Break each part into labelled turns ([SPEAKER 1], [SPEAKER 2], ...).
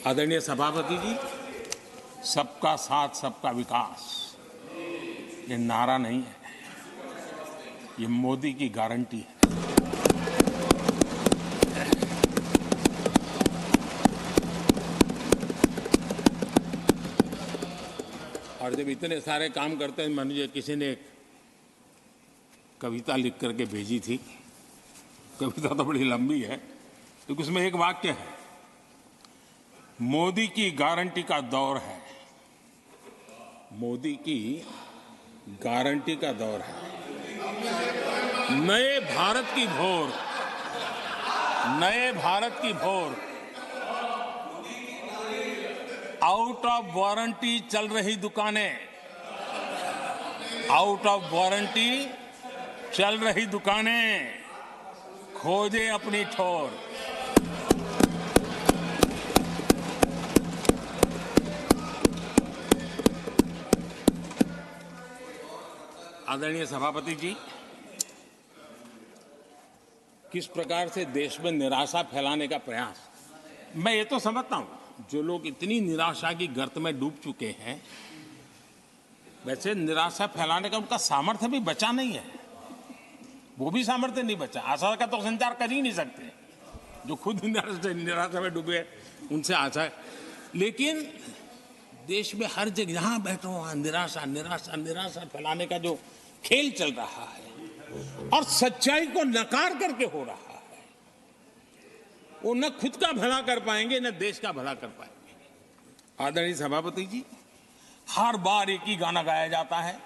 [SPEAKER 1] आदरणीय सभापति जी, सबका साथ सबका विकास ये नारा नहीं है, ये मोदी की गारंटी है। और जब इतने सारे काम करते हैं, मुझे किसी ने एक कविता लिख करके भेजी थी। कविता तो बड़ी लंबी है, तो उसमें एक वाक्य है, मोदी की गारंटी का दौर है, मोदी की गारंटी का दौर है, नए भारत की भोर, नए भारत की भोर, आउट ऑफ वारंटी चल रही दुकानें, आउट ऑफ वारंटी चल रही दुकानें, खोजे अपनी ठोर। आदरणीय सभापति जी, किस प्रकार से देश में निराशा फैलाने का प्रयास, मैं ये तो समझता हूं, जो लोग इतनी निराशा की गर्त में डूब चुके हैं, वैसे निराशा फैलाने का उनका सामर्थ्य भी बचा नहीं है, वो भी सामर्थ्य नहीं बचा। आशा का तो संचार कर ही नहीं सकते, जो खुद निराशा में डूबे उनसे आशा है। लेकिन देश में हर जगह जहां बैठो वहां निराशा निराशा निराशा फैलाने का जो खेल चल रहा है और सच्चाई को नकार करके हो रहा है, वो न खुद का भला कर पाएंगे न देश का भला कर पाएंगे। आदरणीय सभापति जी, हर बार एक ही गाना गाया जाता है,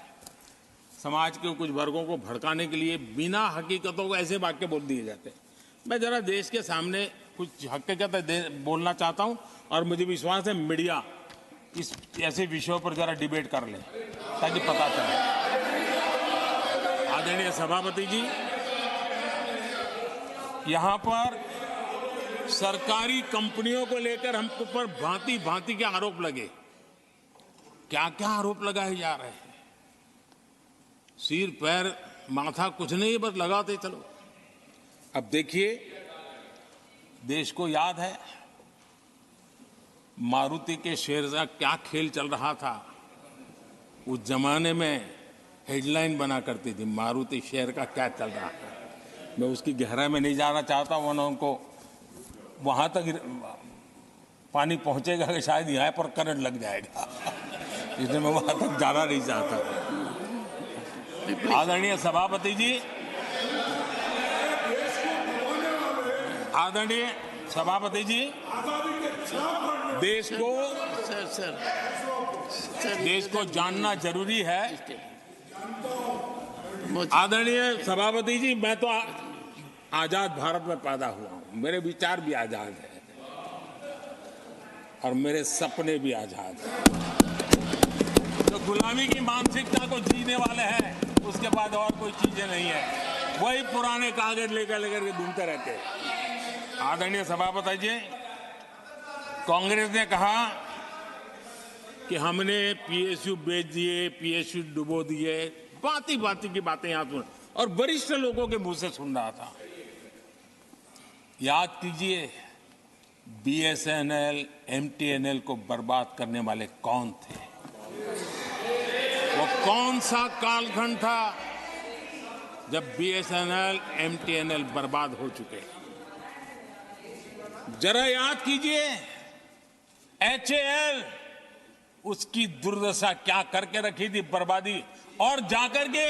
[SPEAKER 1] समाज के कुछ वर्गों को भड़काने के लिए बिना हकीकतों को ऐसे वाक्य बोल दिए जाते हैं। मैं जरा देश के सामने कुछ हकीकत बोलना चाहता हूं और मुझे विश्वास है मीडिया इस ऐसे विषयों पर जरा डिबेट कर ले ताकि पता चले। आदरणीय सभापति जी, यहां पर सरकारी कंपनियों को लेकर हम पर भांति भांति के आरोप लगे। क्या क्या आरोप लगाए जा रहे हैं, सिर पैर माथा कुछ नहीं, बस लगाते चलो। अब देखिए, देश को याद है मारुति के शेयर का क्या खेल चल रहा था। उस जमाने में हेडलाइन बना करती थी, मारुति शेयर का क्या चल रहा था। मैं उसकी गहराई में नहीं जाना चाहता, वरना उनको वहां तक पानी पहुंचेगा कि शायद यहाँ पर करंट लग जाएगा, इसलिए मैं वहां तक जाना नहीं चाहता। आदरणीय सभापति जी, आदरणीय सभापति जी, देश को जानना जरूरी है। आदरणीय सभापति जी, मैं तो आजाद भारत में पैदा हुआ हूं, मेरे विचार भी आजाद है और मेरे सपने भी आजाद हैं। तो गुलामी की मानसिकता को जीने वाले हैं, उसके बाद और कोई चीजें नहीं है, वही पुराने कागज लेकर के घूमते रहते हैं। आदरणीय सभापति जी, कांग्रेस ने कहा कि हमने पीएसयू बेच दिए, पीएसयू डुबो दिए, बाती बाती की बातें यहां सुन और वरिष्ठ लोगों के मुंह से सुन रहा था। याद कीजिए, बीएसएनएल, एमटीएनएल को बर्बाद करने वाले कौन थे, वो कौन सा कालखंड था जब बीएसएनएल, एमटीएनएल बर्बाद हो चुके। जरा याद कीजिए, एचएएल, उसकी दुर्दशा क्या करके रखी थी, बर्बादी, और जाकर के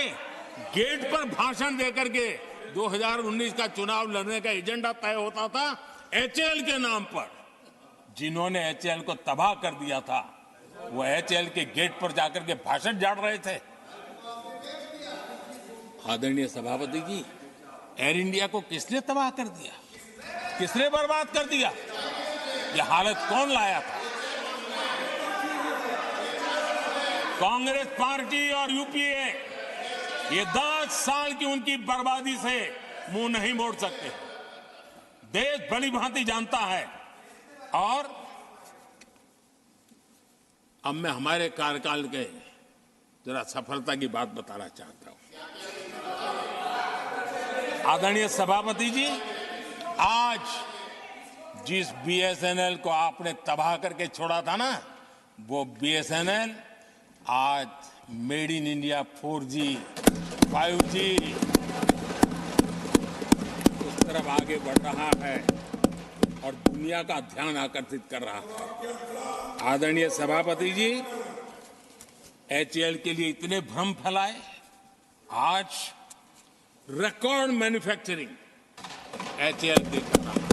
[SPEAKER 1] गेट पर भाषण देकर के 2019 का चुनाव लड़ने का एजेंडा तय होता था एचएएल के नाम पर। जिन्होंने एचएएल को तबाह कर दिया था, वो एचएएल के गेट पर जाकर के भाषण झाड़ रहे थे। आदरणीय सभापति जी, एयर इंडिया को किसने तबाह कर दिया, किसने बर्बाद कर दिया, ये हालत कौन लाया था? कांग्रेस पार्टी और यूपीए, ये 10 साल की उनकी बर्बादी से मुंह नहीं मोड़ सकते। देश भली भांति जानता है। और अब मैं हमारे कार्यकाल के जरा सफलता की बात बताना चाहता हूं। आदरणीय सभापति जी, आज जिस बीएसएनएल को आपने तबाह करके छोड़ा था ना, वो बीएसएनएल आज made in India 4G, 5G उस तरफ आगे बढ़ रहा है और दुनिया का ध्यान आकर्षित कर रहा है। आदरणीय सभापति जी, एचएएल के लिए इतने भ्रम फैलाए, आज रिकॉर्ड मैन्युफैक्चरिंग एचएएल देख रहा है।